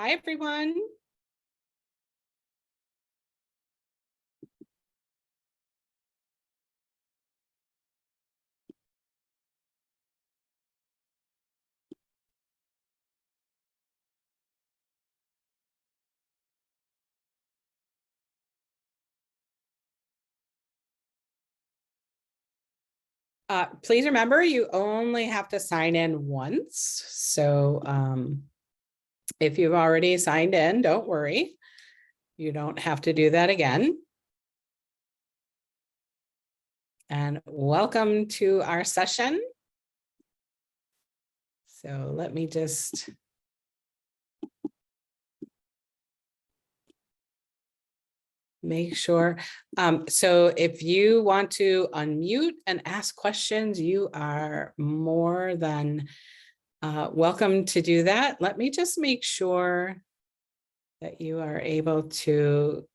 Hi, everyone. Please remember, you only have to sign in once. So if you've already signed in, don't worry. You don't have to do that again. And welcome to our session. So let me just make sure. So if you want to unmute and ask questions, you are more than welcome to do that. Let me just make sure that you are able to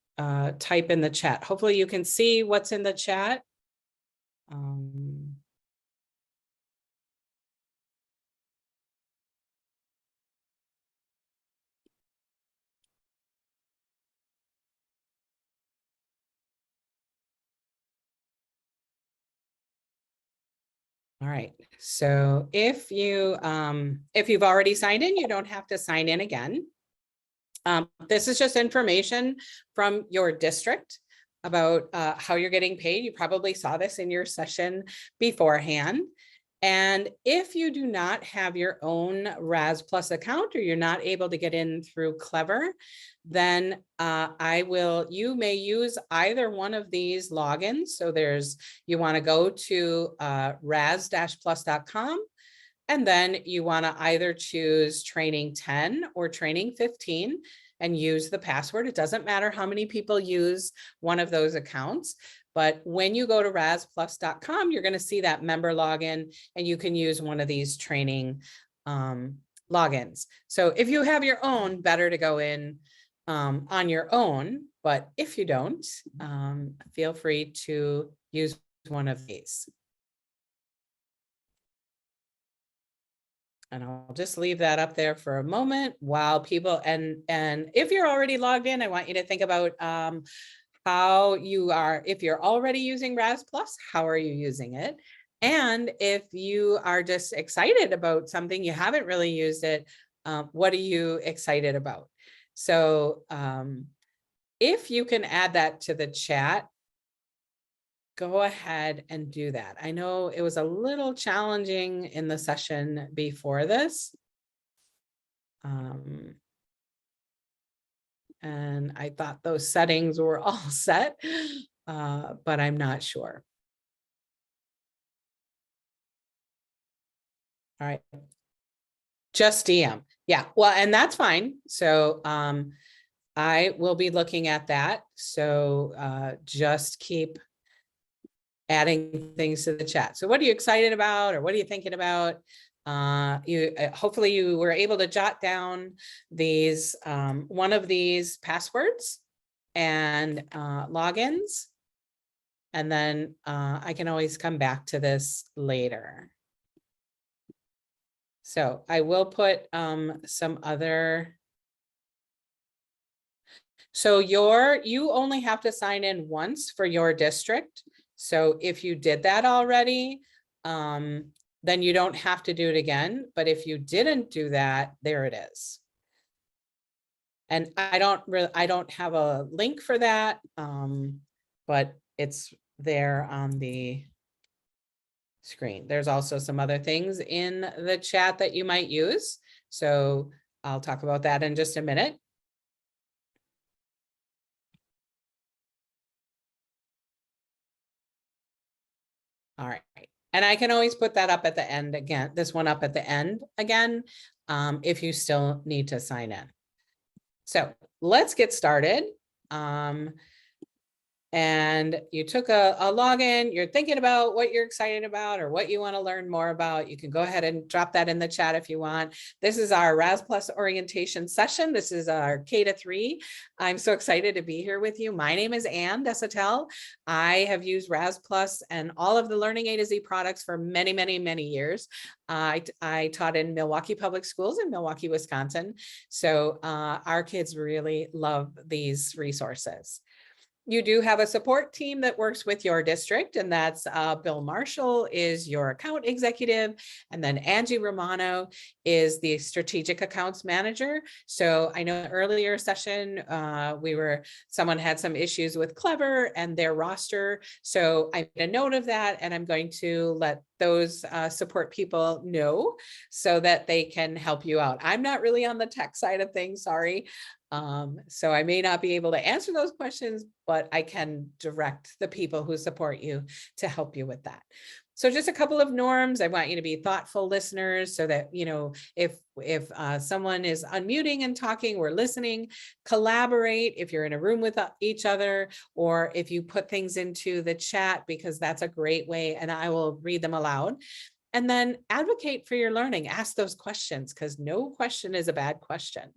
type in the chat. Hopefully you can see what's in the chat. All right, so if you've already signed in, you don't have to sign in again. This is just information from your district about how you're getting paid. You probably saw this in your session beforehand. And if you do not have your own RAS Plus account or you're not able to get in through Clever, then you may use either one of these logins. So you want to go to ras-plus.com, and then you want to either choose training 10 or training 15 and use the password. It doesn't matter how many people use one of those accounts. But when you go to rasplus.com, you're going to see that member login, and you can use one of these training logins. So if you have your own, better to go in on your own. But if you don't, feel free to use one of these. And I'll just leave that up there for a moment while people, and if you're already logged in, I want you to think about how you are, if you're already using RAS Plus, how are you using it? And if you are just excited about something, you haven't really used it, what are you excited about? So if you can add that to the chat, go ahead and do that. I know it was a little challenging in the session before this. And I thought those settings were all set, but I'm not sure. All right. Just DM. Yeah, well, and that's fine. So I will be looking at that. So just keep adding things to the chat. So what are you excited about, or what are you thinking about? Hopefully you were able to jot down these one of these passwords and logins, and then I can always come back to this later. So I will put some other. So you only have to sign in once for your district. So if you did that already, then you don't have to do it again. But if you didn't do that, there it is. And I don't have a link for that, but it's there on the screen. There's also some other things in the chat that you might use. So I'll talk about that in just a minute. All right. And I can always put that up at the end again, this one up at the end again, if you still need to sign in. So let's get started. And and you took a login, you're thinking about what you're excited about or what you want to learn more about, you can go ahead and drop that in the chat if you want. This is our RAS Plus orientation session. This is our K-3. I'm so excited to be here with you. My name is Ann Desautels. I have used RAS Plus and all of the Learning A to Z products for many, many, many years. I taught in Milwaukee Public Schools in Milwaukee, Wisconsin. So our kids really love these resources. You do have a support team that works with your district, and that's Bill Marshall is your account executive, and then Angie Romano is the strategic accounts manager. So I know earlier session, someone had some issues with Clever and their roster. So I made a note of that, and I'm going to let those support people know so that they can help you out. I'm not really on the tech side of things, sorry. So I may not be able to answer those questions, but I can direct the people who support you to help you with that. So just a couple of norms. I want you to be thoughtful listeners so that, you know, if someone is unmuting and talking, we're listening. Collaborate if you're in a room with each other, or if you put things into the chat, because that's a great way and I will read them aloud. And then advocate for your learning. Ask those questions, because no question is a bad question.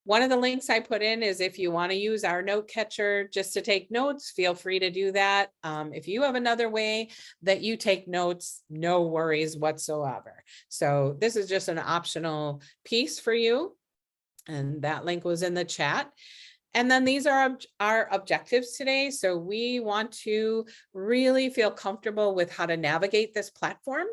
One of the links I put in is if you want to use our note catcher just to take notes, feel free to do that. If you have another way that you take notes, no worries whatsoever. So this is just an optional piece for you. And that link was in the chat. And then these are our objectives today. So we want to really feel comfortable with how to navigate this platform.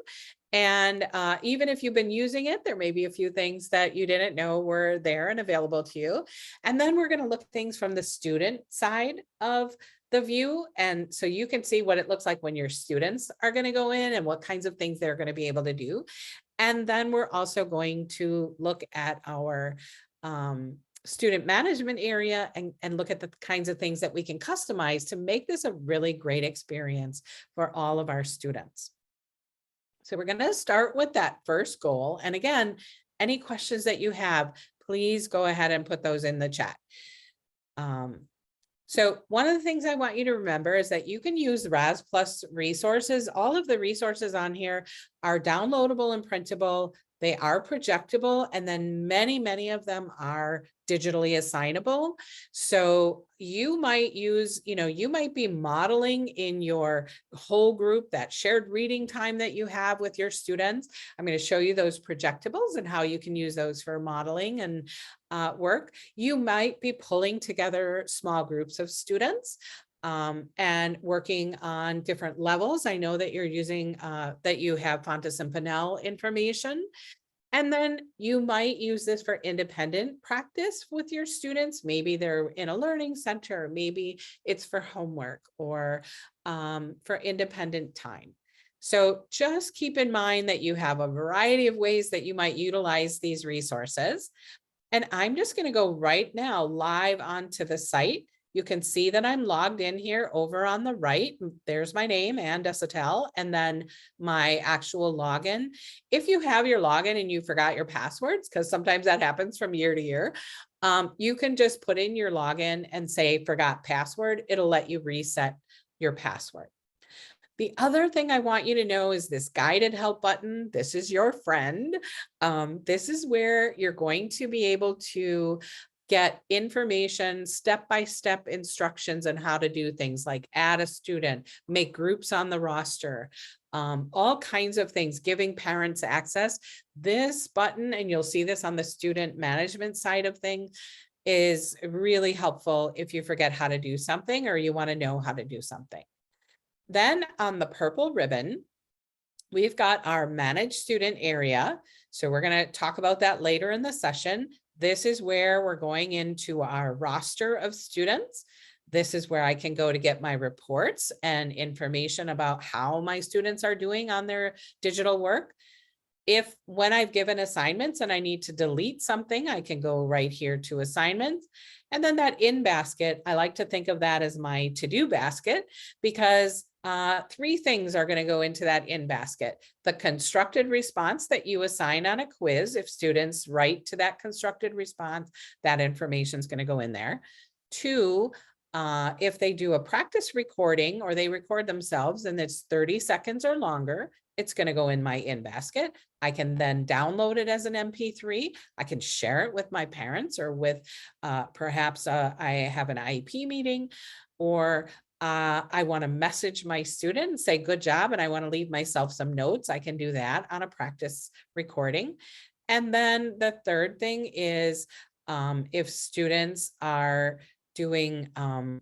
And even if you've been using it, there may be a few things that you didn't know were there and available to you. And then we're going to look at things from the student side of the view. And so you can see what it looks like when your students are going to go in and what kinds of things they're going to be able to do. And then we're also going to look at our student management area and look at the kinds of things that we can customize to make this a really great experience for all of our students. So we're going to start with that first goal. And again, any questions that you have, please go ahead and put those in the chat. So one of the things I want you to remember is that you can use RAS Plus resources. All of the resources on here are downloadable and printable. They are projectable, and then many, many of them are digitally assignable. So you might use, you might be modeling in your whole group that shared reading time that you have with your students. I'm going to show you those projectables and how you can use those for modeling and work. You might be pulling together small groups of students and working on different levels. I know that you're using, that you have Fountas and Pinnell information. And then you might use this for independent practice with your students. Maybe they're in a learning center, maybe it's for homework or for independent time. So just keep in mind that you have a variety of ways that you might utilize these resources. And I'm just going to go right now live onto the site. You can see that I'm logged in here over on the right. There's my name, Ann Desautels, and then my actual login. If you have your login and you forgot your passwords, because sometimes that happens from year to year, you can just put in your login and say forgot password. It'll let you reset your password. The other thing I want you to know is this guided help button. This is your friend. This is where you're going to be able to get information, step-by-step instructions on how to do things like add a student, make groups on the roster, all kinds of things, giving parents access. This button, and you'll see this on the student management side of things, is really helpful if you forget how to do something or you want to know how to do something. Then on the purple ribbon, we've got our manage student area. So we're going to talk about that later in the session. This is where we're going into our roster of students. This is where I can go to get my reports and information about how my students are doing on their digital work. When I've given assignments and I need to delete something, I can go right here to assignments. And then that in basket, I like to think of that as my to-do basket, because three things are going to go into that in basket. The constructed response that you assign on a quiz. If students write to that constructed response, that information is going to go in there. 2, if they do a practice recording or they record themselves and it's 30 seconds or longer, it's going to go in my in basket. I can then download it as an MP3. I can share it with my parents or with perhaps I have an IEP meeting, or I want to message my student and say, good job, and I want to leave myself some notes. I can do that on a practice recording. And then the third thing is if students are doing, well,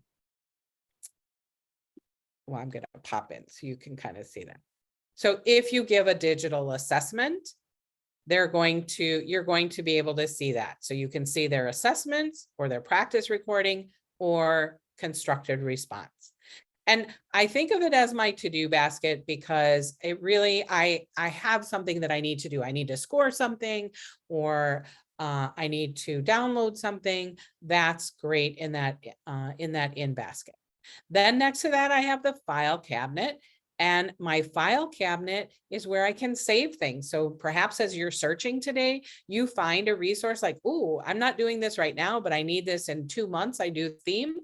I'm going to pop in so you can kind of see that. So if you give a digital assessment, you're going to be able to see that. So you can see their assessments or their practice recording or constructed response. And I think of it as my to-do basket because it really, I have something that I need to do. I need to score something, or I need to download something. That's great in that in basket. Then next to that, I have the file cabinet. And my file cabinet is where I can save things. So perhaps as you're searching today, you find a resource like, oh, I'm not doing this right now, but I need this in 2 months. I do theme.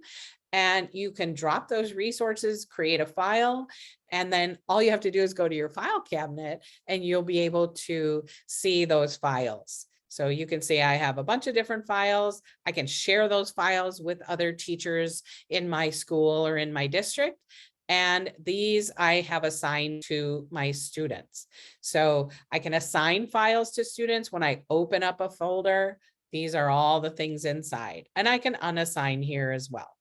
And you can drop those resources, create a file, and then all you have to do is go to your file cabinet and you'll be able to see those files. So you can see I have a bunch of different files. I can share those files with other teachers in my school or in my district. And these I have assigned to my students. So I can assign files to students when I open up a folder. These are all the things inside, and I can unassign here as well.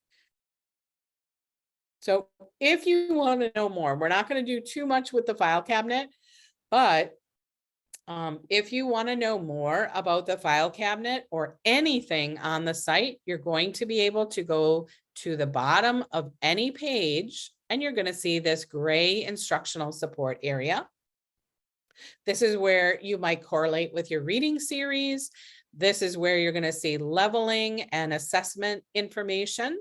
So if you want to know more, we're not going to do too much with the file cabinet, but if you want to know more about the file cabinet or anything on the site, you're going to be able to go to the bottom of any page and you're going to see this gray instructional support area. This is where you might correlate with your reading series. This is where you're going to see leveling and assessment information.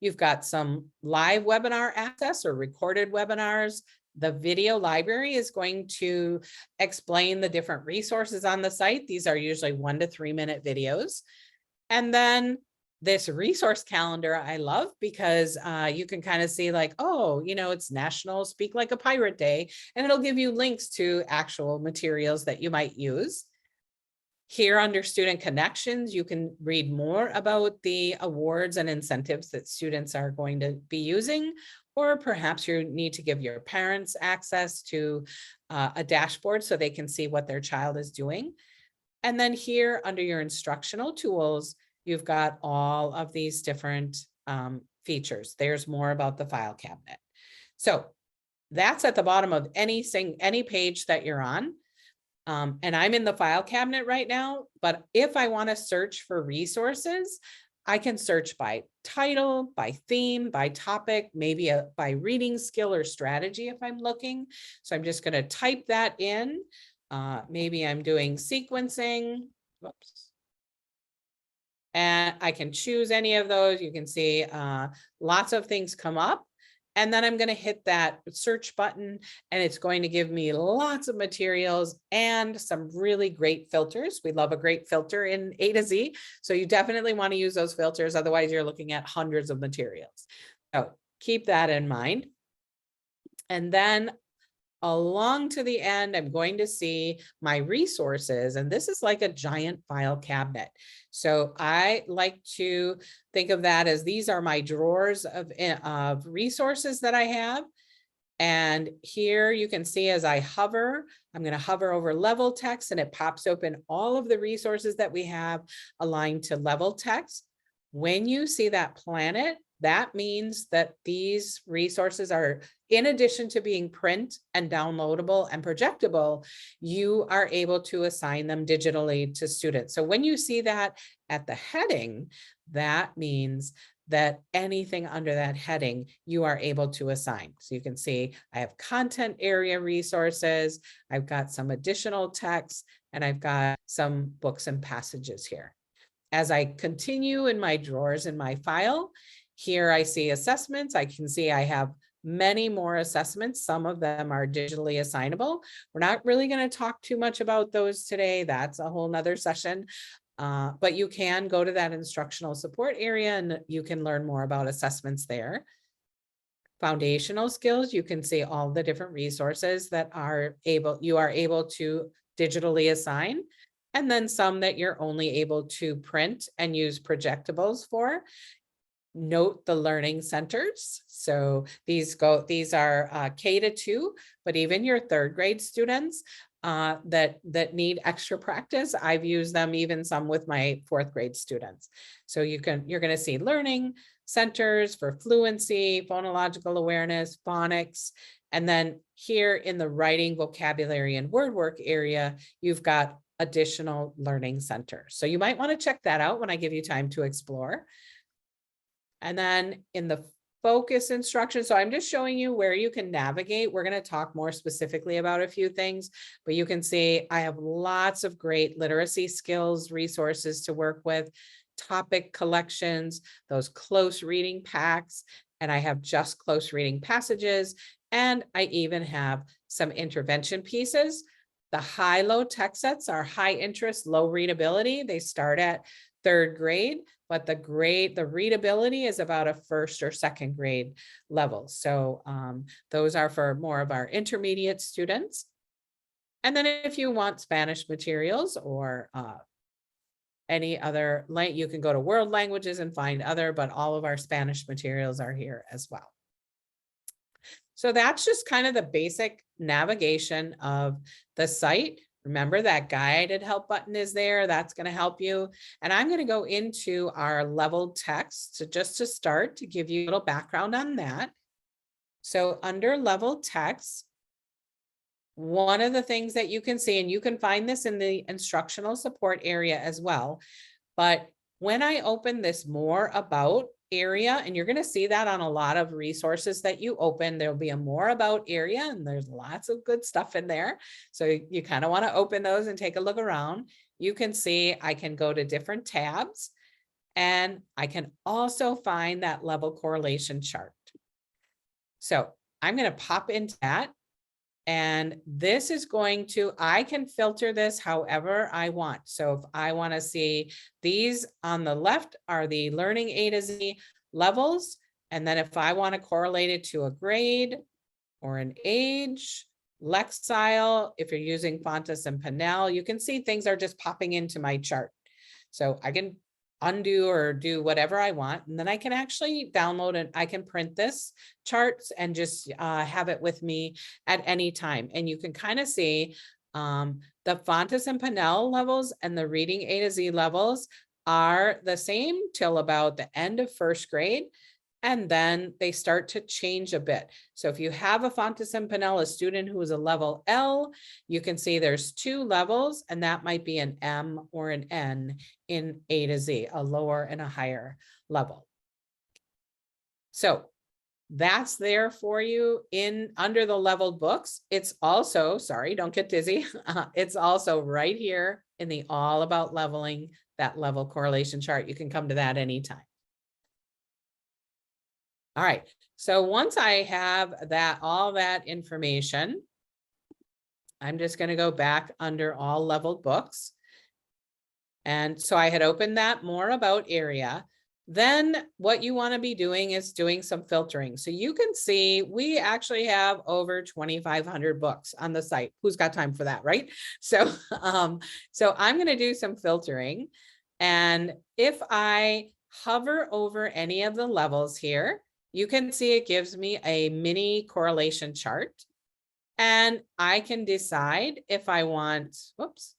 You've got some live webinar access or recorded webinars. The video library is going to explain the different resources on the site. These are usually 1 to 3 minute videos. And then this resource calendar I love because you can kind of see like, oh, you know, it's National Speak Like a Pirate Day, and it'll give you links to actual materials that you might use. Here under Student Connections, you can read more about the awards and incentives that students are going to be using, or perhaps you need to give your parents access to a dashboard so they can see what their child is doing. And then here under your instructional tools, you've got all of these different features. There's more about the file cabinet. So that's at the bottom of any page that you're on. And I'm in the file cabinet right now, but if I want to search for resources, I can search by title, by theme, by topic, maybe by reading skill or strategy if I'm looking. So I'm just going to type that in. Maybe I'm doing sequencing. Whoops. And I can choose any of those. You can see lots of things come up. And then I'm going to hit that search button and it's going to give me lots of materials and some really great filters. We love a great filter in A to Z. So you definitely want to use those filters. Otherwise, you're looking at hundreds of materials. So keep that in mind. And then along to the end, I'm going to see my resources, and this is like a giant file cabinet. So I like to think of that as these are my drawers of resources that I have. And here you can see as I hover, I'm going to hover over level text and it pops open all of the resources that we have aligned to level text. When you see that planet, that means that these resources are, in addition to being print and downloadable and projectable, you are able to assign them digitally to students. So when you see that at the heading, that means that anything under that heading, you are able to assign. So you can see I have content area resources, I've got some additional text, and I've got some books and passages here. As I continue in my drawers in my file, here I see assessments. I can see I have many more assessments. Some of them are digitally assignable. We're not really going to talk too much about those today. That's a whole nother session. But you can go to that instructional support area and you can learn more about assessments there. Foundational skills, you can see all the different resources that you are able to digitally assign, and then some that you're only able to print and use projectables for. Note the learning centers. So these are K-2, but even your third grade students that need extra practice, I've used them, even some with my fourth grade students. So you're going to see learning centers for fluency, phonological awareness, phonics, and then here in the writing, vocabulary, and word work area, you've got additional learning centers. So you might want to check that out when I give you time to explore. And then in the focus instruction, so I'm just showing you where you can navigate. We're going to talk more specifically about a few things, but you can see I have lots of great literacy skills, resources to work with, topic collections, those close reading packs, and I have just close reading passages, and I even have some intervention pieces. The high-low text sets are high interest, low readability. They start at third grade, but the readability is about a first or second grade level. So those are for more of our intermediate students. And then if you want Spanish materials or any other, you can go to world languages and find other, but all of our Spanish materials are here as well. So that's just kind of the basic navigation of the site. Remember that guided help button is there. That's going to help you. And I'm going to go into our leveled text. So just to start, to give you a little background on that. So under leveled text, one of the things that you can see, and you can find this in the instructional support area as well, but when I open this more about area, and you're going to see that on a lot of resources that you open, there'll be a more about area, and there's lots of good stuff in there. So you kind of want to open those and take a look around. You can see I can go to different tabs, and I can also find that level correlation chart. So I'm going to pop into that. And this is going to, I can filter this however I want. So if I want to see these on the left are the learning A to Z levels. And then if I want to correlate it to a grade or an age, Lexile, if you're using Fontes and Pinnell, you can see things are just popping into my chart. So I can undo or do whatever I want. And then I can actually download and I can print this charts and just have it with me at any time. And you can kind of see the Fontes and Pinnell levels and the reading A to Z levels are the same till about the end of first grade. And then they start to change a bit. So if you have a Fontes and Pinnell, a student who is a level L, you can see there's 2 levels, and that might be an M or an N in A to Z, a lower and a higher level. So that's there for you under the leveled books. It's also, sorry, don't get dizzy. It's also right here in the all about leveling, that level correlation chart. You can come to that anytime. All right, so once I have all that information, I'm just going to go back under all leveled books. And so I had opened that more about area. Then what you want to be doing is doing some filtering. So you can see we actually have over 2,500 books on the site. Who's got time for that, right? So, so I'm going to do some filtering. And if I hover over any of the levels here, you can see it gives me a mini correlation chart, and I can decide if I want, whoops,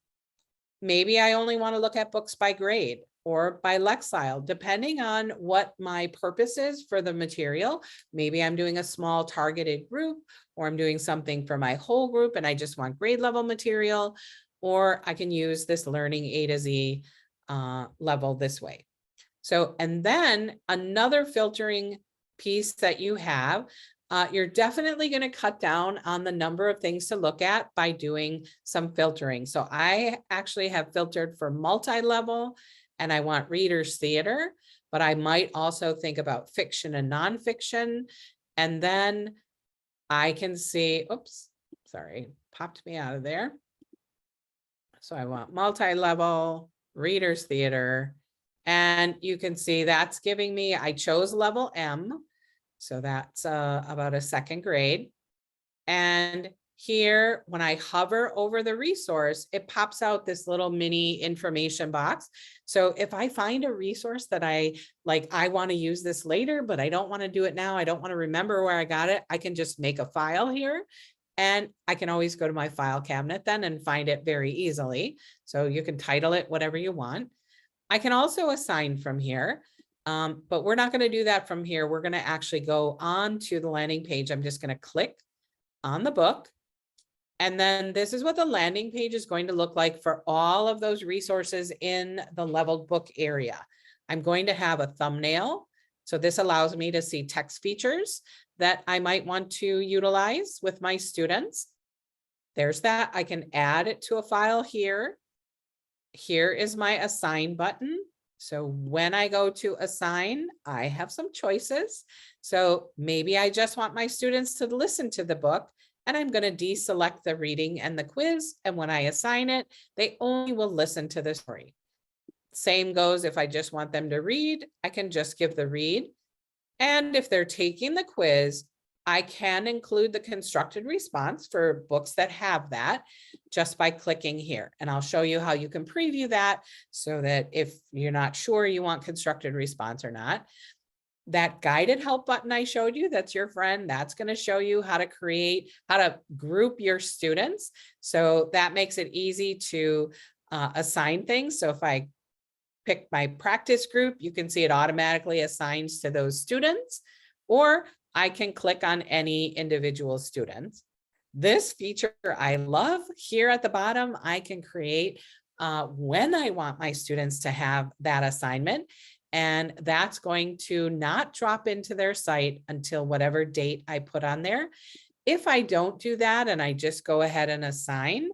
maybe I only want to look at books by grade or by Lexile, depending on what my purpose is for the material. Maybe I'm doing a small targeted group, or I'm doing something for my whole group and I just want grade level material, or I can use this learning A to Z level this way. So, and then another filtering piece that you have, you're definitely going to cut down on the number of things to look at by doing some filtering. So I actually have filtered for multi-level, and I want readers theater, but I might also think about fiction and nonfiction. And then I can see, oops, sorry, popped me out of there. So I want multi-level, Reader's Theater. And you can see that's giving me, I chose level M. So that's about a second grade. And here, when I hover over the resource, it pops out this little mini information box. So if I find a resource that I want to use this later, but I don't want to do it now, I don't want to remember where I got it, I can just make a file here. And I can always go to my file cabinet then and find it very easily. So you can title it whatever you want. I can also assign from here, but we're not going to do that from here. We're going to actually go on to the landing page. I'm just going to click on the book. And then this is what the landing page is going to look like for all of those resources in the leveled book area. I'm going to have a thumbnail. So this allows me to see text features that I might want to utilize with my students. There's that. I can add it to a file here. Here is my assign button. So when I go to assign, I have some choices. So maybe I just want my students to listen to the book, and I'm going to deselect the reading and the quiz. And when I assign it, they only will listen to the story. Same goes if I just want them to read, I can just give the read. And if they're taking the quiz, I can include the constructed response for books that have that just by clicking here. And I'll show you how you can preview that so that if you're not sure you want constructed response or not, that guided help button I showed you, that's your friend, that's going to show you how to group your students. So that makes it easy to assign things. So if I pick my practice group, you can see it automatically assigns to those students, or I can click on any individual students. This feature I love. Here at the bottom, I can create when I want my students to have that assignment. And that's going to not drop into their site until whatever date I put on there. If I don't do that and I just go ahead and assign,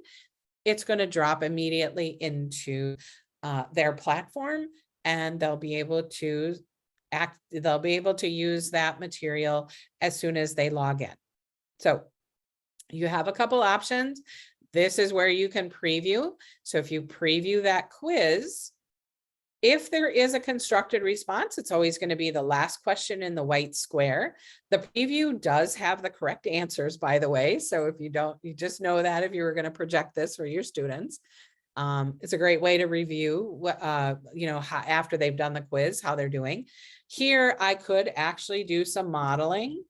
it's going to drop immediately into their platform, and they'll be able to use that material as soon as they log in. So you have a couple options. This is where you can preview. So if you preview that quiz, if there is a constructed response, it's always going to be the last question in the white square. The preview does have the correct answers, by the way. So if you don't, you just know that if you were going to project this for your students. It's a great way to review what, how, after they've done the quiz, how they're doing. Here, I could actually do some modeling,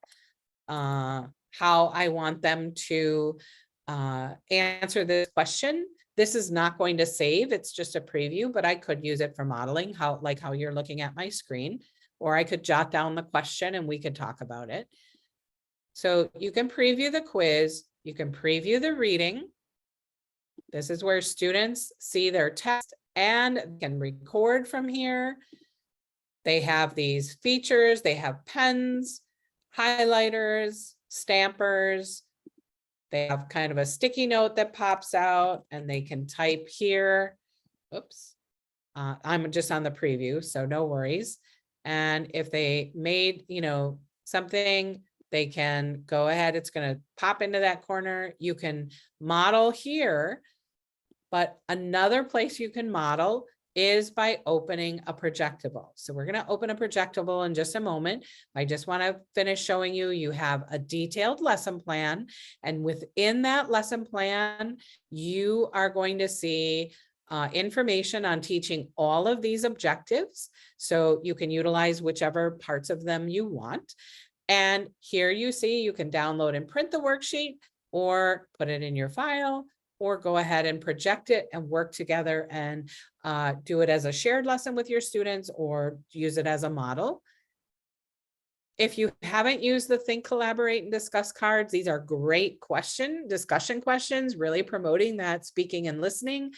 how I want them to answer this question. This is not going to save, it's just a preview, but I could use it for modeling, how you're looking at my screen, or I could jot down the question and we could talk about it. So you can preview the quiz, you can preview the reading. This is where students see their text and can record from here. They have these features, they have pens, highlighters, stampers. They have kind of a sticky note that pops out and they can type here. Oops, I'm just on the preview, so no worries. And if they made, something, they can go ahead. It's going to pop into that corner. You can model here, but another place you can model is by opening a projectable. So we're going to open a projectable in just a moment. I just want to finish showing you, you have a detailed lesson plan. And within that lesson plan, you are going to see information on teaching all of these objectives. So you can utilize whichever parts of them you want. And here you see, you can download and print the worksheet or put it in your file, or go ahead and project it and work together and do it as a shared lesson with your students or use it as a model. If you haven't used the Think, Collaborate, and Discuss cards, these are great discussion questions, really promoting that speaking and listening.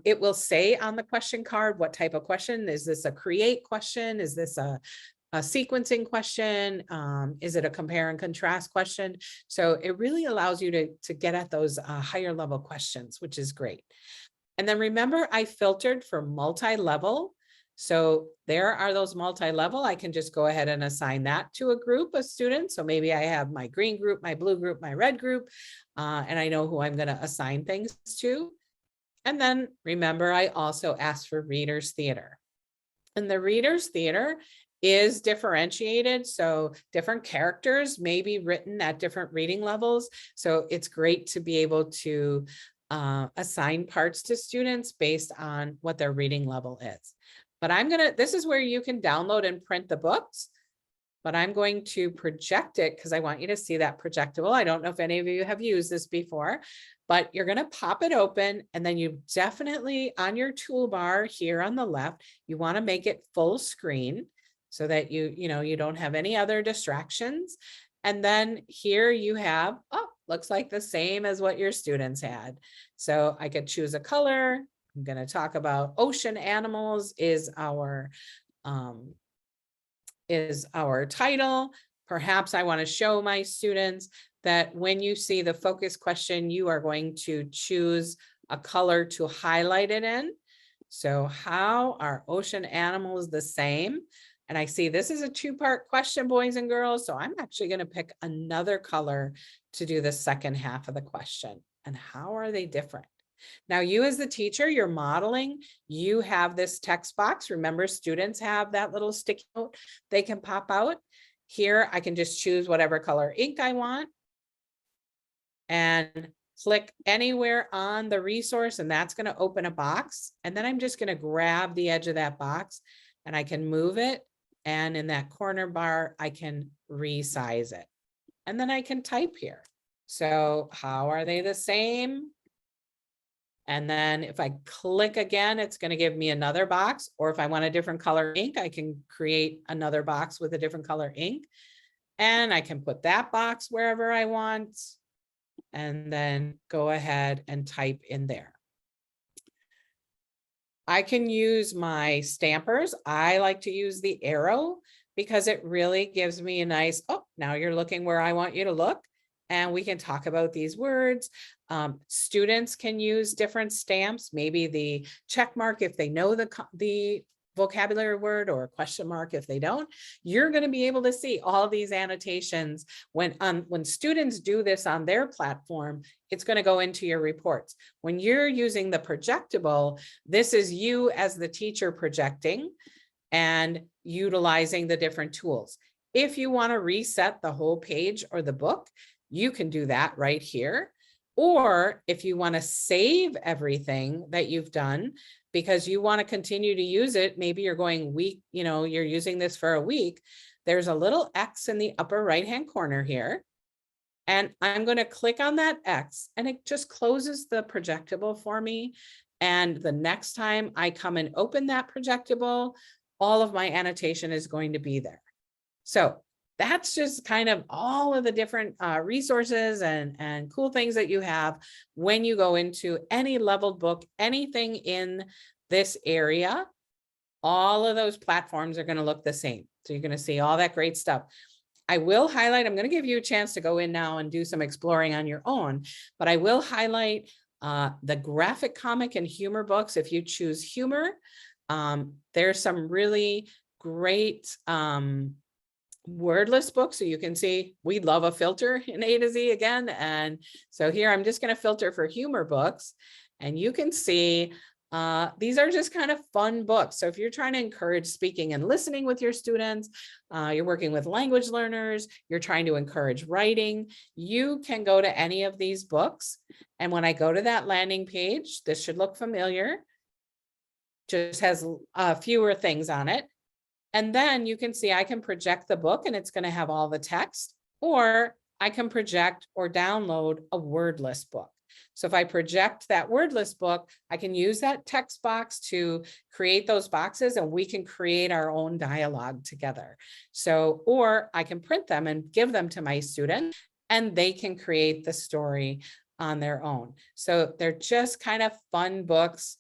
It will say on the question card, what type of question? Is this a create question? Is this a sequencing question? Is it a compare and contrast question? So it really allows you to get at those higher level questions, which is great. And then remember, I filtered for multi-level. So there are those multi-level. I can just go ahead and assign that to a group of students. So maybe I have my green group, my blue group, my red group, and I know who I'm going to assign things to. And then remember, I also asked for Reader's Theater. And the Reader's Theater is differentiated. So different characters may be written at different reading levels. So it's great to be able to assign parts to students based on what their reading level is. But this is where you can download and print the books, but I'm going to project it because I want you to see that projectable. I don't know if any of you have used this before, but you're going to pop it open, and then you definitely on your toolbar here on the left, you want to make it full screen so that you don't have any other distractions. And then here you have, looks like the same as what your students had. So I could choose a color. I'm going to talk about ocean animals is our title. Perhaps I want to show my students that when you see the focus question, you are going to choose a color to highlight it in. So how are ocean animals the same? And I see this is a two-part question, boys and girls. So I'm actually going to pick another color to do the second half of the question. And how are they different? Now, you as the teacher, you're modeling, you have this text box. Remember, students have that little sticky note they can pop out. Here, I can just choose whatever color ink I want and click anywhere on the resource, and that's going to open a box. And then I'm just going to grab the edge of that box and I can move it. And in that corner bar, I can resize it. And then I can type here. So how are they the same? And then if I click again, it's going to give me another box. Or if I want a different color ink, I can create another box with a different color ink. And I can put that box wherever I want. And then go ahead and type in there. I can use my stampers. I like to use the arrow because it really gives me a nice, now you're looking where I want you to look. And we can talk about these words. Students can use different stamps, maybe the check mark if they know the vocabulary word, or a question mark if they don't. You're going to be able to see all these annotations when students do this on their platform. It's going to go into your reports. When you're using the projectable, this is you as the teacher projecting and utilizing the different tools. If you want to reset the whole page or the book, you can do that right here. Or if you want to save everything that you've done because you want to continue to use it, maybe you're going week, you're using this for a week, there's a little X in the upper right-hand corner here. And I'm going to click on that X and it just closes the projectable for me. And the next time I come and open that projectable, all of my annotation is going to be there. So that's just kind of all of the different resources and cool things that you have when you go into any leveled book, anything in this area. All of those platforms are going to look the same. So you're going to see all that great stuff. I will highlight, I'm going to give you a chance to go in now and do some exploring on your own, but I will highlight the graphic comic and humor books. If you choose humor, there's some really great wordless books. So you can see we love a filter in A to Z again. And so here I'm just going to filter for humor books, and you can see these are just kind of fun books. So if you're trying to encourage speaking and listening with your students, you're working with language learners, you're trying to encourage writing, you can go to any of these books. And when I go to that landing page, this should look familiar, just has fewer things on it. And then you can see I can project the book and it's going to have all the text, or I can project or download a wordless book. So if I project that wordless book, I can use that text box to create those boxes and we can create our own dialogue together. So, or I can print them and give them to my student and they can create the story on their own. So they're just kind of fun books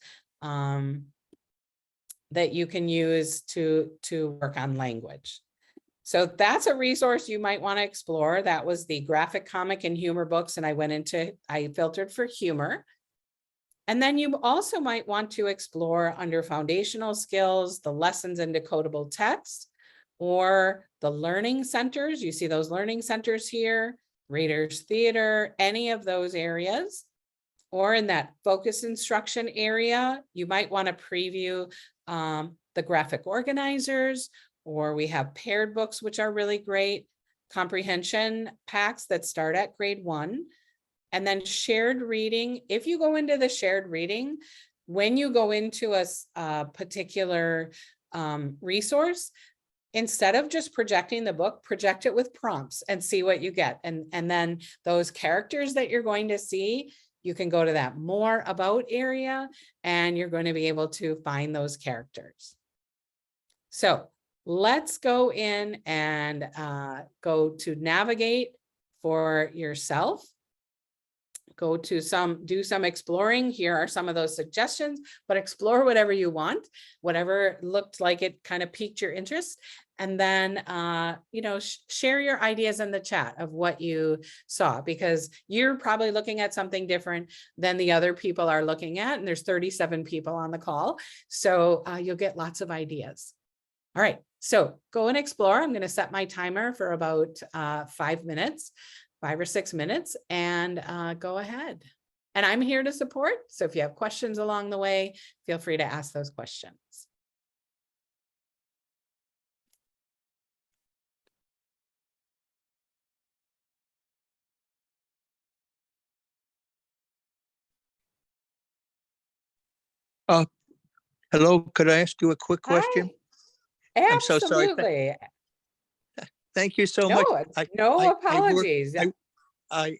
that you can use to work on language. So that's a resource you might want to explore. That was the graphic comic and humor books. And I filtered for humor. And then you also might want to explore under foundational skills, the lessons in decodable text, or the learning centers. You see those learning centers here, Reader's Theater, any of those areas. or in that focus instruction area, you might want to preview the graphic organizers, or we have paired books, which are really great, comprehension packs that start at grade 1, and then shared reading. If you go into the shared reading, when you go into a particular resource, instead of just projecting the book, project it with prompts and see what you get. And then those characters that you're going to see, you can go to that more about area and you're going to be able to find those characters. So let's go in and go to navigate for yourself. Go to do some exploring. Here are some of those suggestions, but explore whatever you want, whatever looked like it kind of piqued your interest. And then, share your ideas in the chat of what you saw, because you're probably looking at something different than the other people are looking at. And there's 37 people on the call. So you'll get lots of ideas. All right, so go and explore. I'm going to set my timer for about 5 minutes. 5 or 6 minutes, and go ahead. And I'm here to support. So if you have questions along the way, feel free to ask those questions. Hello, could I ask you a quick question? Hi. I'm so sorry. Absolutely. Thank you so much. No apologies. I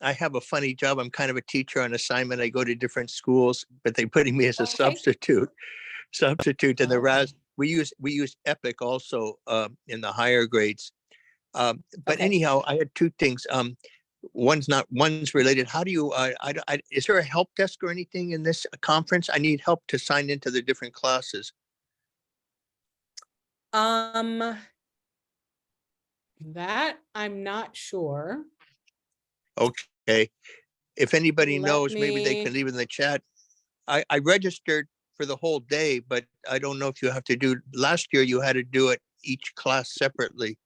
have a funny job. I'm kind of a teacher on assignment. I go to different schools, but they're putting me as a Okay. substitute in the Oh. RAS. We use Epic also in the higher grades. But Okay. anyhow, I had 2 things. One's related. How do you, is there a help desk or anything in this conference? I need help to sign into the different classes. That I'm not sure. Okay. If anybody Let knows, maybe they me- can leave in the chat. I registered for the whole day, but I don't know if you have to do, last year you had to do it each class separately.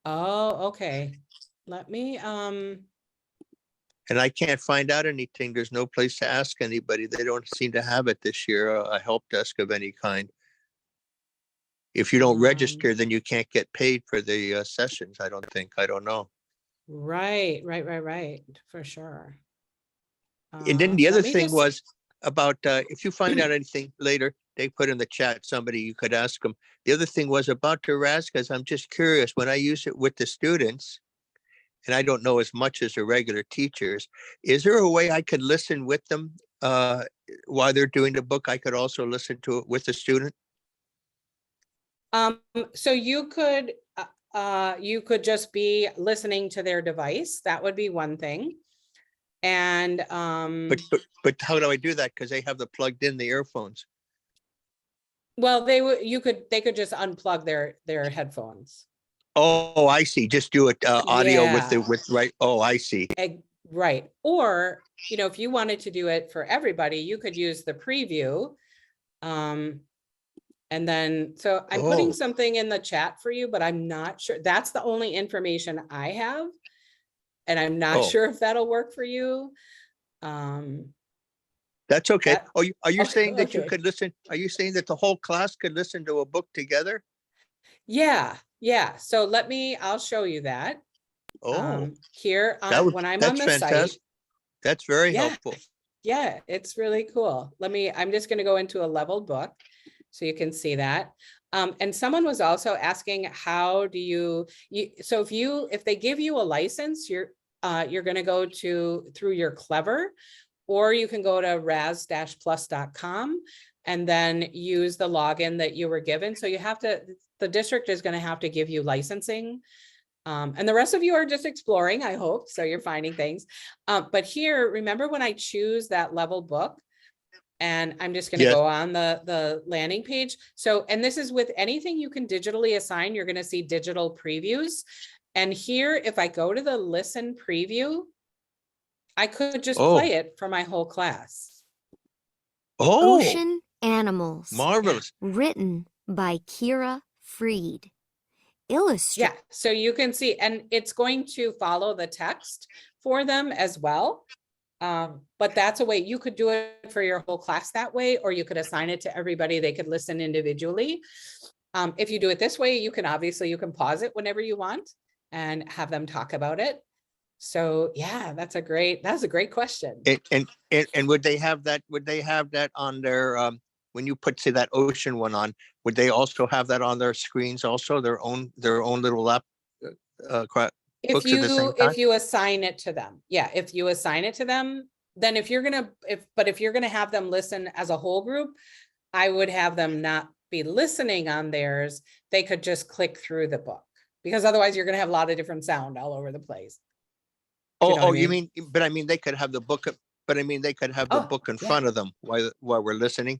Oh, okay. Let me, And I can't find out anything. There's no place to ask anybody. They don't seem to have it this year, a help desk of any kind. If you don't register, then you can't get paid for the sessions, I don't think. I don't know. Right. For sure. And then the other let me thing just- was about, if you find out anything later, they put in the chat, somebody, you could ask them. The other thing was about the Raskas. I'm just curious, when I use it with the students, and I don't know as much as the regular teachers, is there a way I could listen with them while they're doing the book? I could also listen to it with the student? So you could just be listening to their device. That would be one thing. And But how do I do that? Because they have the plugged in the earphones. well, they could just unplug their headphones. Oh, I see. Just do it audio Yeah. right. Oh, I see. Right. Or, if you wanted to do it for everybody, you could use the preview. And then, so I'm putting something in the chat for you, but I'm not sure. That's the only information I have. And I'm not sure if that'll work for you. That's okay. Are you saying that you okay. could listen? Are you saying that the whole class could listen to a book together? Yeah. So I'll show you that. Here when I'm on the fantastic. site. That's very helpful. Yeah, it's really cool. I'm just going to go into a leveled book so you can see that. And someone was also asking, how do so if they give you a license, you're going to go through your Clever, or you can go to ras-plus.com and then use the login that you were given. So the district is going to have to give you licensing. And the rest of you are just exploring, I hope. So you're finding things. But here, remember when I choose that level book, and I'm just going to go on the landing page. So, and this is with anything you can digitally assign, you're going to see digital previews. And here, if I go to the listen preview, I could just play it for my whole class. Ocean Animals. Marvelous. Written by Kira Freed. Illustrate. Yeah, so you can see, and it's going to follow the text for them as well. But that's a way you could do it for your whole class that way, or you could assign it to everybody. They could listen individually. If you do it this way, you can pause it whenever you want and have them talk about it. So yeah, that's a great question. And would they have that on their, when you put, say, that ocean one on, would they also have that on their screens also, their own little app? Books at the same time? If you assign it to them, yeah, if you assign it to them, then if you're gonna have them listen as a whole group, I would have them not be listening on theirs. They could just click through the book, because otherwise you're gonna have a lot of different sound all over the place. Do you know what I You mean? mean, but I mean, they could have the book, but I mean, they could have the Oh, book in yeah. front of them while we're listening.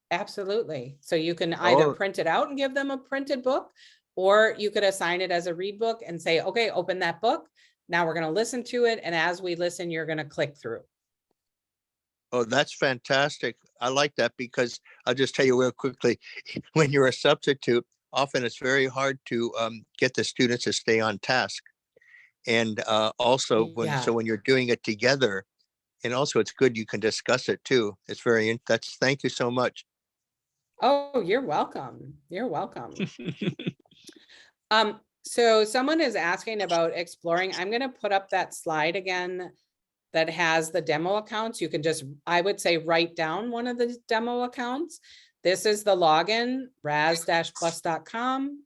Absolutely. So you can either Oh, print it out and give them a printed book, or you could assign it as a read book and say, okay, open that book. Now we're going to listen to it. And as we listen, you're going to click through. oh, that's fantastic. I like that, because I'll just tell you real quickly, when you're a substitute, often it's very hard to get the students to stay on task. And also Yeah. when you're doing it together, and also it's good, you can discuss it too. It's thank you so much. Oh, you're welcome. You're welcome. So someone is asking about exploring. I'm going to put up that slide again that has the demo accounts. You can just, I would say, write down one of the demo accounts. This is the login, raz-plus.com.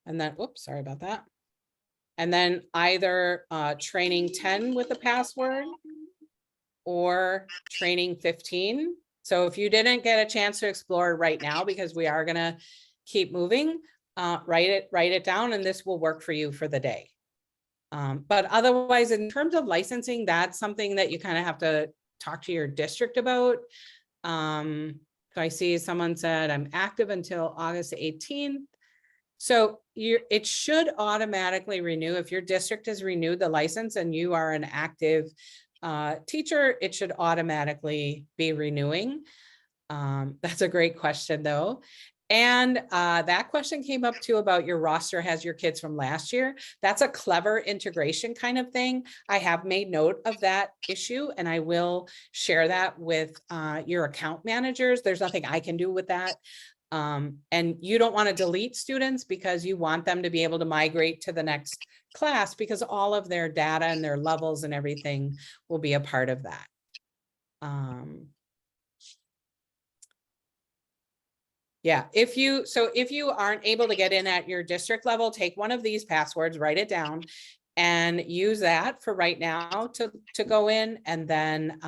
And then, whoops, sorry about that. And then either training 10 with the password or training 15. So if you didn't get a chance to explore right now, because we are gonna keep moving, write it down, and this will work for you for the day. But otherwise, in terms of licensing, that's something that you kind of have to talk to your district about. So I see someone said, I'm active until August 18th. So it should automatically renew. If your district has renewed the license and you are an active teacher, it should automatically be renewing. That's a great question though. And that question came up too about your roster has your kids from last year. That's a clever integration kind of thing. I have made note of that issue, and I will share that with your account managers. There's nothing I can do with that. And you don't want to delete students because you want them to be able to migrate to the next class, because all of their data and their levels and everything will be a part of that. Yeah, if you aren't able to get in at your district level, take one of these passwords, write it down, and use that for right now to go in. And then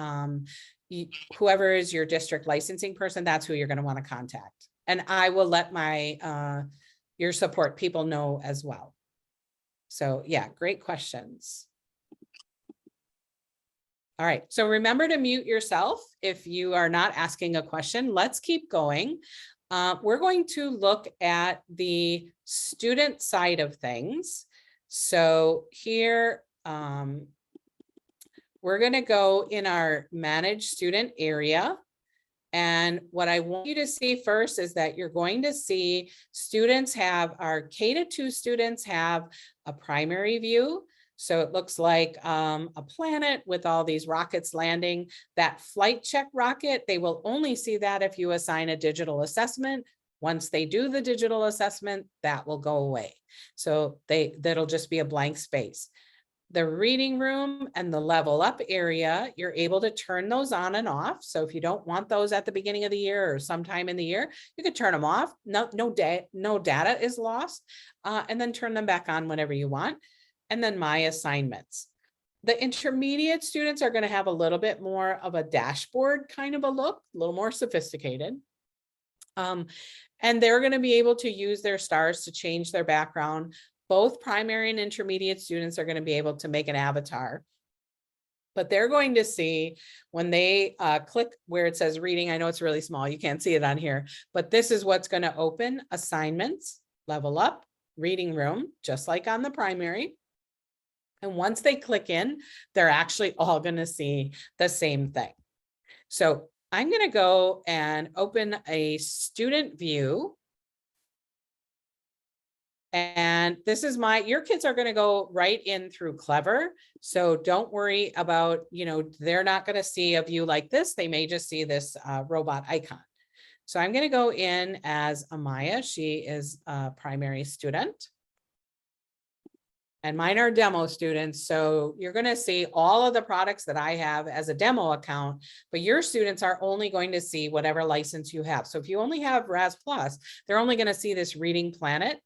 whoever is your district licensing person, that's who you're going to want to contact. And I will let my your support people know as well. So yeah, great questions. All right, so remember to mute yourself if you are not asking a question. Let's keep going. We're going to look at the student side of things. So here, we're going to go in our manage student area. And what I want you to see first is that you're going to see students have, our K-2 students have a primary view. So it looks like a planet with all these rockets landing. That flight check rocket, they will only see that if you assign a digital assessment. Once they do the digital assessment, that will go away. So that'll just be a blank space. The reading room and the level up area, you're able to turn those on and off. So if you don't want those at the beginning of the year or sometime in the year, you could turn them off. No data is lost, and then turn them back on whenever you want. And then my assignments. The intermediate students are going to have a little bit more of a dashboard kind of a look, a little more sophisticated. And they're going to be able to use their stars to change their background. Both primary and intermediate students are going to be able to make an avatar. But they're going to see when they click where it says reading, I know it's really small, you can't see it on here, but this is what's going to open: assignments, level up, reading room, just like on the primary. And once they click in, they're actually all going to see the same thing. So I'm going to go and open a student view. And this is your kids are going to go right in through Clever. So don't worry about, they're not going to see a view like this. They may just see this robot icon. So I'm going to go in as Amaya. She is a primary student. And mine are demo students. So you're going to see all of the products that I have as a demo account, but your students are only going to see whatever license you have. So if you only have Raz Plus, they're only going to see this Reading Planet.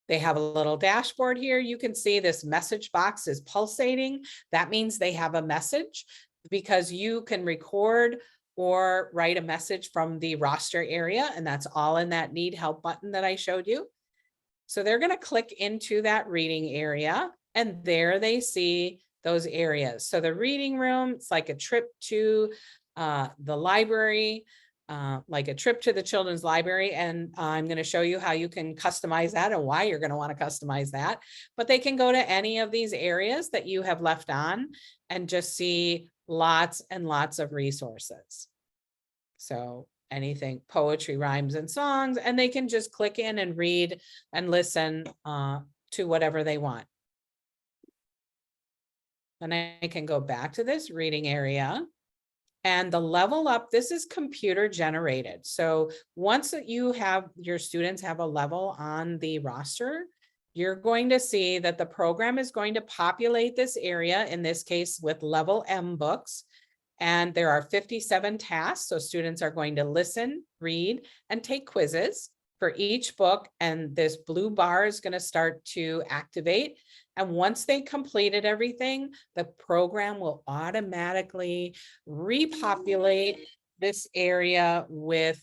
They have a little dashboard here. You can see this message box is pulsating. That means they have a message, because you can record or write a message from the roster area. And that's all in that Need Help button that I showed you. So they're going to click into that reading area, and there they see those areas. So the reading room, it's like a trip to the library, like a trip to the children's library. And I'm going to show you how you can customize that and why you're going to want to customize that. But they can go to any of these areas that you have left on and just see lots and lots of resources. So anything, poetry, rhymes, and songs, and they can just click in and read and listen to whatever they want. Then I can go back to this reading area. And the level up, this is computer generated. So once that you have your students have a level on the roster, you're going to see that the program is going to populate this area, in this case with level M books. And there are 57 tasks. So students are going to listen, read, and take quizzes for each book. And this blue bar is going to start to activate. And once they completed everything, the program will automatically repopulate this area with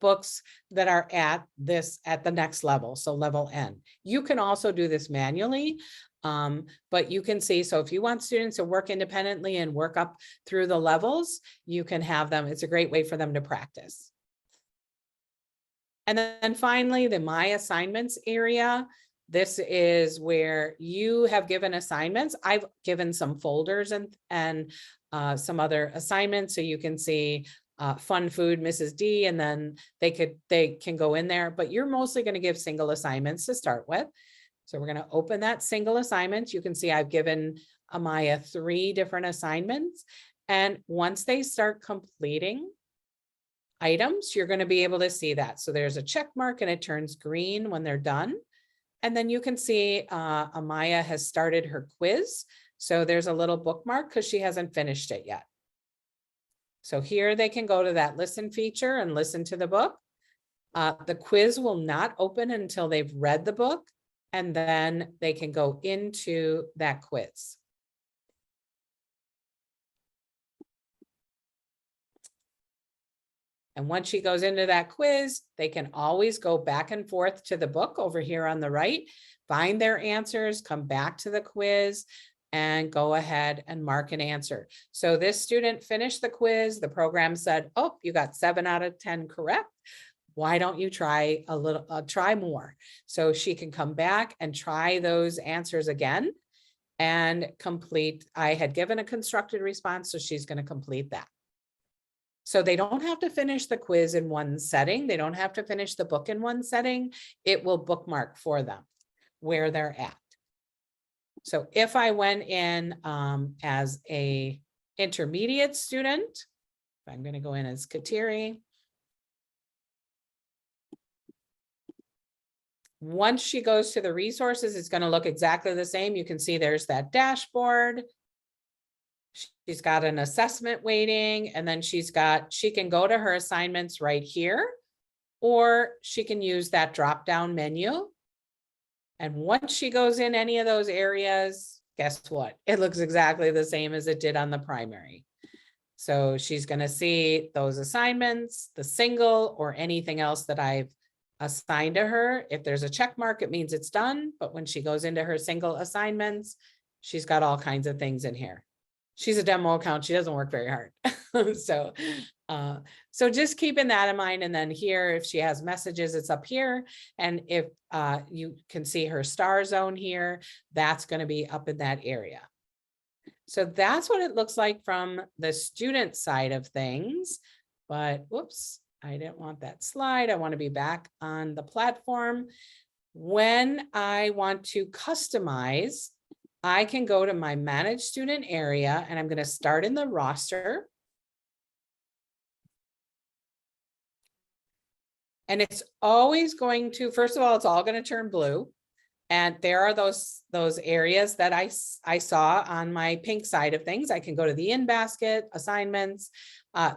books that are at the next level. So level N. You can also do this manually. But you can see, so if you want students to work independently and work up through the levels, you can have them. It's a great way for them to practice. And then finally, the My Assignments area. This is where you have given assignments. I've given some folders and some other assignments. So you can see Fun Food, Mrs. D, and then they can go in there, but you're mostly going to give single assignments to start with. So we're going to open that single assignment. You can see I've given Amaya 3 different assignments. And once they start completing items, you're going to be able to see that. So there's a check mark and it turns green when they're done. And then you can see Amaya has started her quiz. So there's a little bookmark because she hasn't finished it yet. So here they can go to that listen feature and listen to the book. The quiz will not open until they've read the book. And then they can go into that quiz. And once she goes into that quiz, they can always go back and forth to the book over here on the right, find their answers, come back to the quiz, and go ahead and mark an answer. So this student finished the quiz. The program said, oh, you got 7 out of 10 correct. Why don't you try try more? So she can come back and try those answers again and complete. I had given a constructed response, so she's going to complete that. So they don't have to finish the quiz in one setting. They don't have to finish the book in one setting. It will bookmark for them where they're at. So if I went in as a intermediate student, I'm going to go in as Kateri. Once she goes to the resources, it's going to look exactly the same. You can see there's that dashboard. She's got an assessment waiting, and then she can go to her assignments right here, or she can use that drop-down menu. And once she goes in any of those areas, guess what? It looks exactly the same as it did on the primary. So she's going to see those assignments, the single, or anything else that I've assigned to her. If there's a check mark, it means it's done. But when she goes into her single assignments, she's got all kinds of things in here. She's a demo account. She doesn't work very hard. So just keeping that in mind. And then here, if she has messages, it's up here. And if you can see her star zone here, that's going to be up in that area. So that's what it looks like from the student side of things. But whoops, I didn't want that slide. I want to be back on the platform. When I want to customize, I can go to my manage student area and I'm going to start in the roster. And it's always going to, first of all, it's all going to turn blue. And there are those areas that I saw on my pink side of things. I can go to the in basket assignments.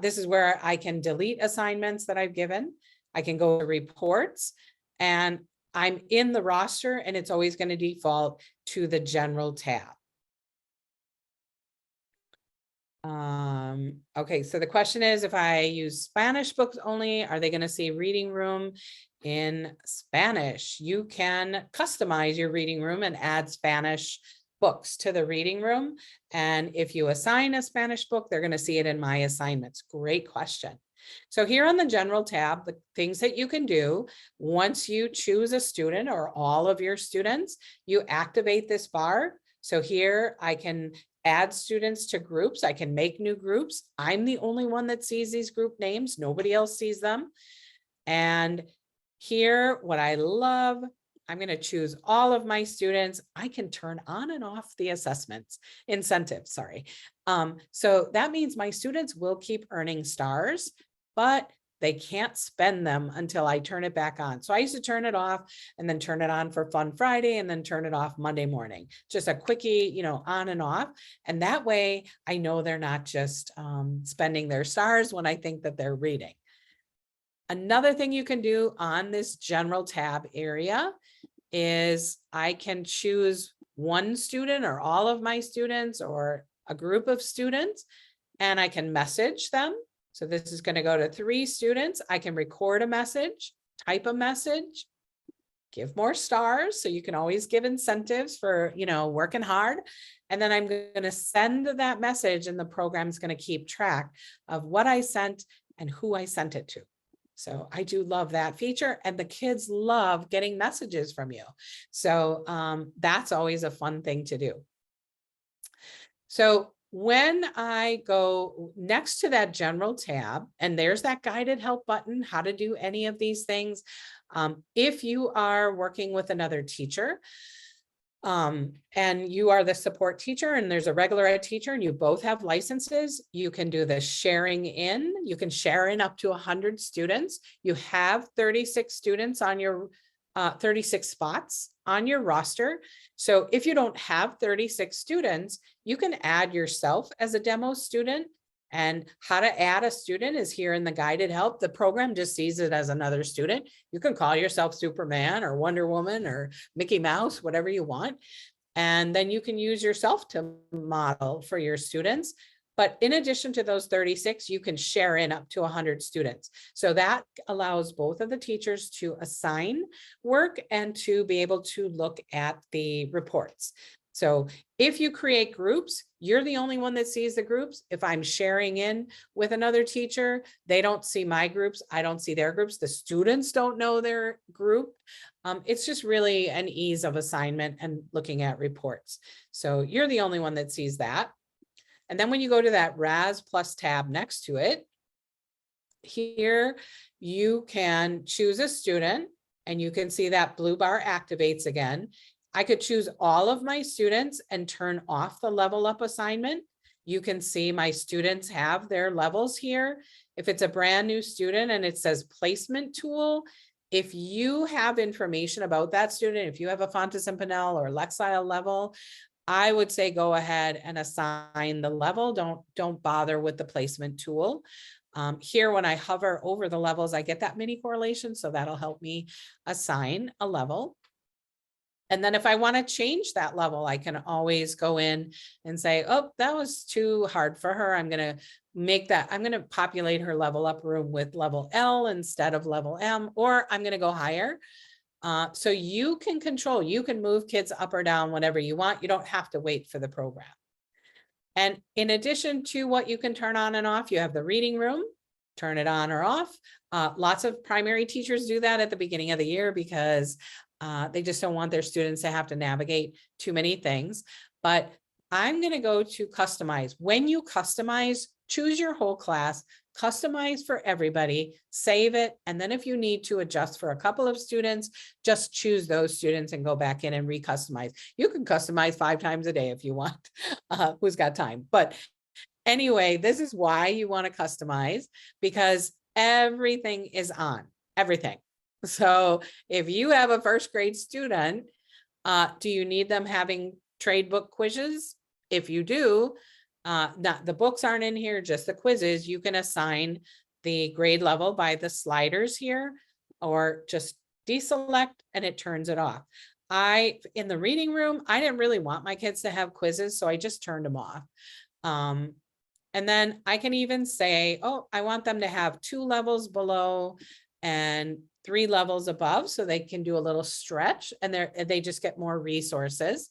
This is where I can delete assignments that I've given. I can go to reports and I'm in the roster and it's always going to default to the general tab. Okay, so the question is, if I use Spanish books only, are they going to see reading room in Spanish? You can customize your reading room and add Spanish books to the reading room. And if you assign a Spanish book, they're going to see it in my assignments. Great question. So here on the general tab, the things that you can do once you choose a student or all of your students, you activate this bar. So here I can add students to groups. I can make new groups. I'm the only one that sees these group names. Nobody else sees them. And here, what I love, I'm going to choose all of my students. I can turn on and off the assessments, incentives, sorry. So that means my students will keep earning stars, but they can't spend them until I turn it back on. So I used to turn it off and then turn it on for Fun Friday and then turn it off Monday morning. Just a quickie, you know, on and off. And that way I know they're not just spending their stars when I think that they're reading. Another thing you can do on this general tab area is I can choose one student or all of my students or a group of students, and I can message them. So this is going to go to 3 students. I can record a message, type a message, give more stars. So you can always give incentives for, you know, working hard. And then I'm going to send that message and the program's going to keep track of what I sent and who I sent it to. So I do love that feature, and the kids love getting messages from you. So that's always a fun thing to do. So when I go next to that general tab, and there's that guided help button, how to do any of these things. If you are working with another teacher, and you are the support teacher and there's a regular ed teacher and you both have licenses, you can do the sharing in. You can share in up to 100 students. You have 36 students on your 36 spots on your roster. So if you don't have 36 students, you can add yourself as a demo student. And how to add a student is here in the guided help. The program just sees it as another student. You can call yourself Superman or Wonder Woman or Mickey Mouse, whatever you want. And then you can use yourself to model for your students. But in addition to those 36, you can share in up to 100 students. So that allows both of the teachers to assign work and to be able to look at the reports. So if you create groups, you're the only one that sees the groups. If I'm sharing in with another teacher, they don't see my groups. I don't see their groups. The students don't know their group. It's just really an ease of assignment and looking at reports. So you're the only one that sees that. And then when you go to that RAS Plus tab next to it, here you can choose a student and you can see that blue bar activates again. I could choose all of my students and turn off the level up assignment. You can see my students have their levels here. If it's a brand new student and it says placement tool, if you have information about that student, if you have a Fountas and Pinnell or Lexile level, I would say go ahead and assign the level. Don't bother with the placement tool. Here, when I hover over the levels, I get that mini correlation. So that'll help me assign a level. And then if I want to change that level, I can always go in and say, oh, that was too hard for her. I'm going to make that, I'm going to populate her level up room with level L instead of level M, or I'm going to go higher. So you can control, you can move kids up or down whenever you want. You don't have to wait for the program. And in addition to what you can turn on and off, you have the reading room, turn it on or off. Lots of primary teachers do that at the beginning of the year because they just don't want their students to have to navigate too many things. But I'm going to go to customize. When you customize, choose your whole class, customize for everybody, save it. And then if you need to adjust for a couple of students, just choose those students and go back in and recustomize. You can customize 5 times a day if you want, who's got time. But anyway, this is why you want to customize, because everything is on, everything. So if you have a first grade student, do you need them having trade book quizzes? If you do, not the books aren't in here, just the quizzes, you can assign the grade level by the sliders here, or just deselect and it turns it off. In the reading room, I didn't really want my kids to have quizzes, so I just turned them off. And then I can even say, oh, I want them to have 2 levels below and 3 levels above, so they can do a little stretch and they just get more resources.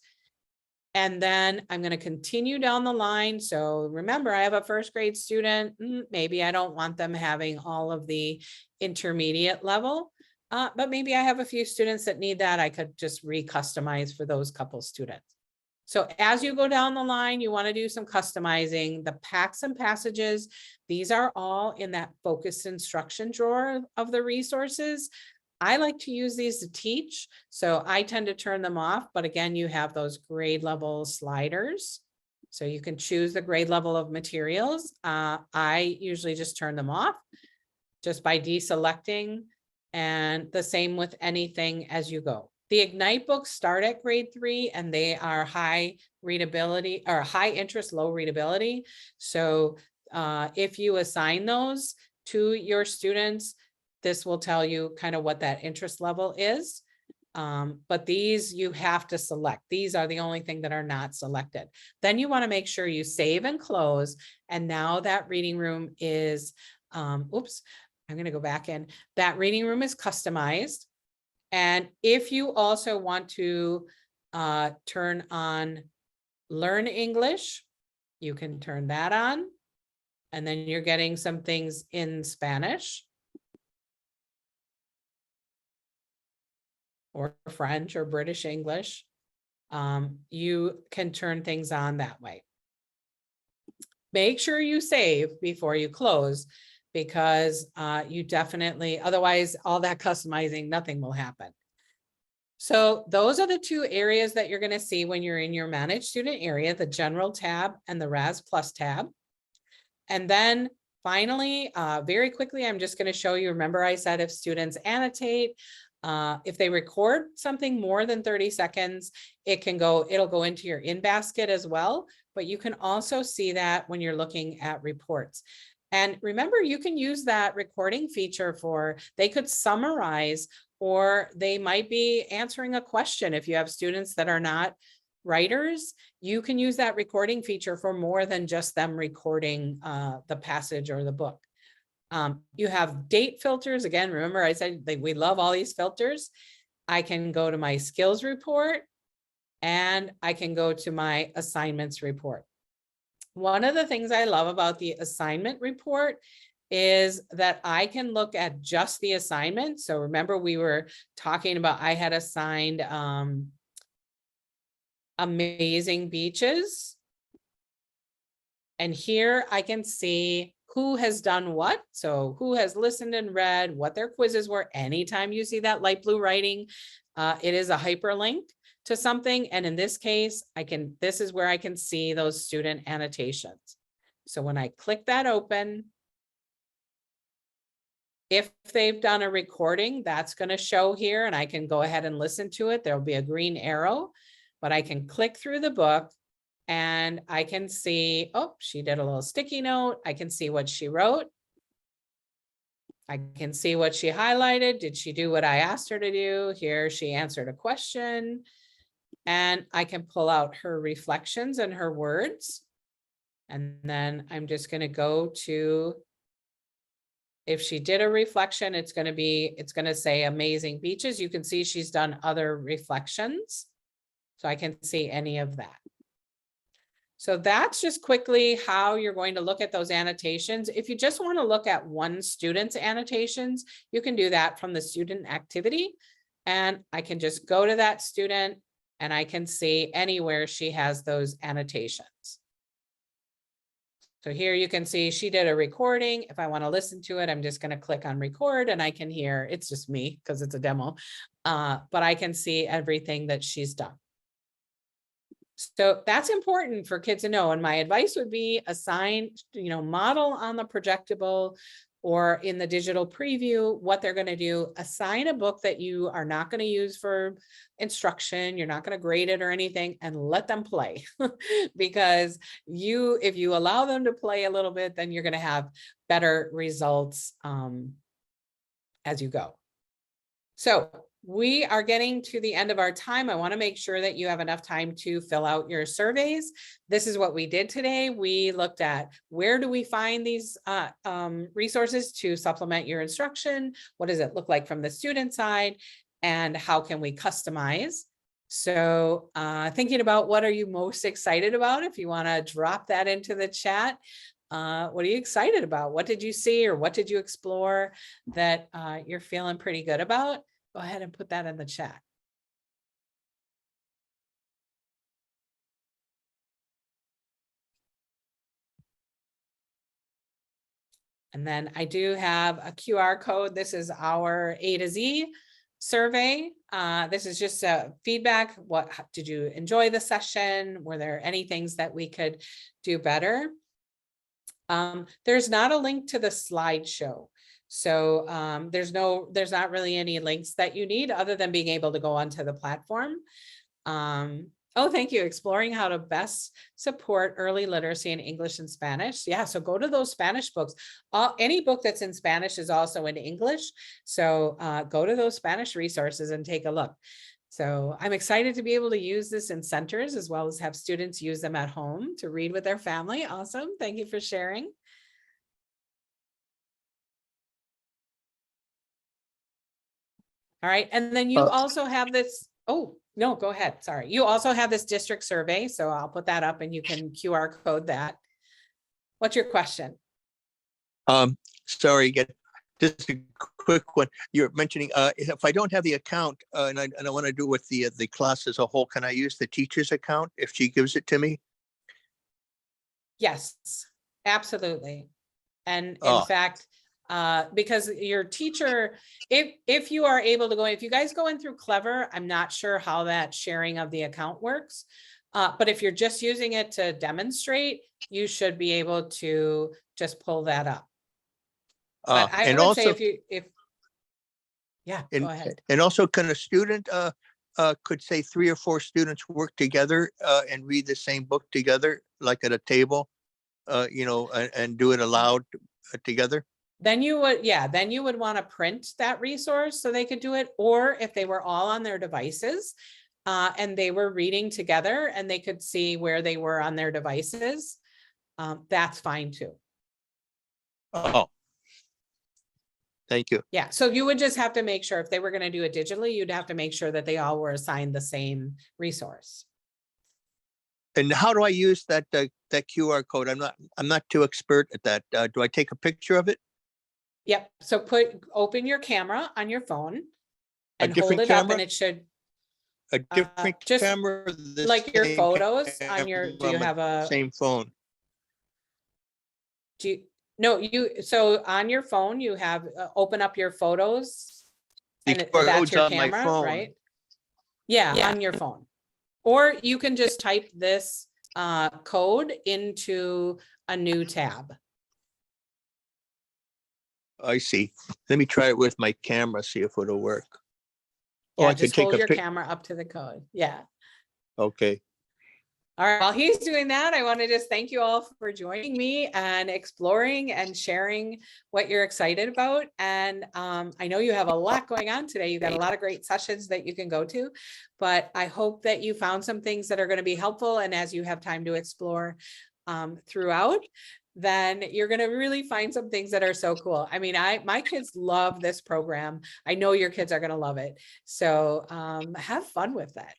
And then I'm going to continue down the line. So remember, I have a first grade student. Maybe I don't want them having all of the intermediate level, but maybe I have a few students that need that. I could just recustomize for those couple students. So as you go down the line, you want to do some customizing. The packs and passages, these are all in that focused instruction drawer of the resources. I like to use these to teach, so I tend to turn them off. But again, you have those grade level sliders. So you can choose the grade level of materials. I usually just turn them off just by deselecting, and the same with anything as you go. The Ignite books start at grade 3 and they are high readability or high interest, low readability. So if you assign those to your students, this will tell you kind of what that interest level is. But these you have to select. These are the only thing that are not selected. Then you want to make sure you save and close. And now that reading room is, oops, I'm going to go back in. That reading room is customized. And if you also want to turn on Learn English, you can turn that on. And then you're getting some things in Spanish or French or British English. You can turn things on that way. Make sure you save before you close, because you definitely, otherwise all that customizing, nothing will happen. So those are the 2 areas that you're going to see when you're in your Manage Student area, the General tab and the RAS Plus tab. And then finally, very quickly, I'm just going to show you, remember I said if students annotate, if they record something more than 30 seconds, it'll go into your in basket as well. But you can also see that when you're looking at reports. And remember, you can use that recording feature they could summarize, or they might be answering a question. If you have students that are not writers, you can use that recording feature for more than just them recording the passage or the book. You have date filters. Again, remember I said we love all these filters. I can go to my skills report and I can go to my assignments report. One of the things I love about the assignment report is that I can look at just the assignment. So remember we were talking about, I had assigned Amazing Beaches. And here I can see who has done what. So who has listened and read, what their quizzes were. Anytime you see that light blue writing, it is a hyperlink to something. And in this case, this is where I can see those student annotations. So when I click that open, if they've done a recording, that's going to show here and I can go ahead and listen to it. There'll be a green arrow, but I can click through the book and I can see, oh, she did a little sticky note. I can see what she wrote. I can see what she highlighted. Did she do what I asked her to do? Here, she answered a question. And I can pull out her reflections and her words. And then I'm just going to go to, if she did a reflection, it's going to say Amazing Beaches. You can see she's done other reflections. So I can see any of that. So that's just quickly how you're going to look at those annotations. If you just want to look at one student's annotations, you can do that from the student activity. And I can just go to that student and I can see anywhere she has those annotations. So here you can see she did a recording. If I want to listen to it, I'm just going to click on record and I can hear, it's just me because it's a demo, but I can see everything that she's done. So that's important for kids to know. And my advice would be assign, model on the projectable or in the digital preview what they're going to do. Assign a book that you are not going to use for instruction. You're not going to grade it or anything, and let them play. Because if you allow them to play a little bit, then you're going to have better results as you go. So we are getting to the end of our time. I want to make sure that you have enough time to fill out your surveys. This is what we did today. We looked at where do we find these resources to supplement your instruction? What does it look like from the student side? And how can we customize? So thinking about what are you most excited about? If you want to drop that into the chat. What are you excited about? What did you see or what did you explore that you're feeling pretty good about? Go ahead and put that in the chat. And then I do have a QR code. This is our A to Z survey. This is just a feedback. Did you enjoy the session? Were there any things that we could do better? There's not a link to the slideshow. So there's not really any links that you need other than being able to go onto the platform. Oh, thank you. Exploring how to best support early literacy in English and Spanish. Yeah, so go to those Spanish books. Any book that's in Spanish is also in English. So go to those Spanish resources and take a look. So I'm excited to be able to use this in centers as well as have students use them at home to read with their family. Awesome. Thank you for sharing. All right. And then you also have this. Oh, no, go ahead. Sorry. You also have this district survey. So I'll put that up and you can QR code that. What's your question? Sorry, just a quick one. You're mentioning if I don't have the account and I want to do with the class as a whole, can I use the teacher's account if she gives it to me? Yes, absolutely. And in fact, because your teacher, if you are able to go, if you guys go in through Clever, I'm not sure how that sharing of the account works. But if you're just using it to demonstrate, you should be able to just pull that up. But I would also say go ahead. And also, can a student could say 3 or 4 students work together and read the same book together, like at a table, and do it aloud together? Then you would want to print that resource so they could do it. Or if they were all on their devices and they were reading together and they could see where they were on their devices, that's fine too. Oh, thank you. Yeah, so you would just have to make sure if they were going to do it digitally, you'd have to make sure that they all were assigned the same resource. And how do I use that QR code? I'm not too expert at that. Do I take a picture of it? Yep. So open your camera on your phone and hold it up, and it should a different just camera, like your photos on your. Do you have a same phone? So on your phone you have open up your photos, and that's your camera, right? Yeah, on your phone. Or you can just type this code into a new tab. I see. Let me try it with my camera, see if it'll work. Yeah, just hold your camera up to the code. Yeah. Okay. All right. While he's doing that, I want to just thank you all for joining me and exploring and sharing what you're excited about. And I know you have a lot going on today. You've got a lot of great sessions that you can go to, but I hope that you found some things that are going to be helpful. And as you have time to explore throughout, then you're going to really find some things that are so cool. I mean, my kids love this program. I know your kids are going to love it. So have fun with that.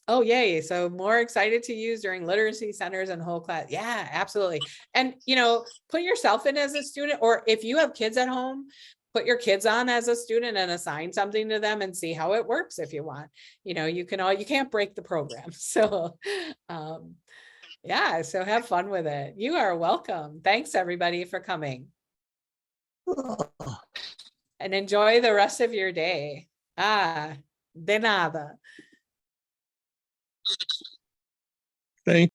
Oh, yay. So more excited to use during literacy centers and whole class. Yeah, absolutely. And, put yourself in as a student, or if you have kids at home, put your kids on as a student and assign something to them and see how it works if you want. You can't break the program. So Yeah, so have fun with it. You are welcome. Thanks, everybody, for coming. Oh. And enjoy the rest of your day. De nada. Thank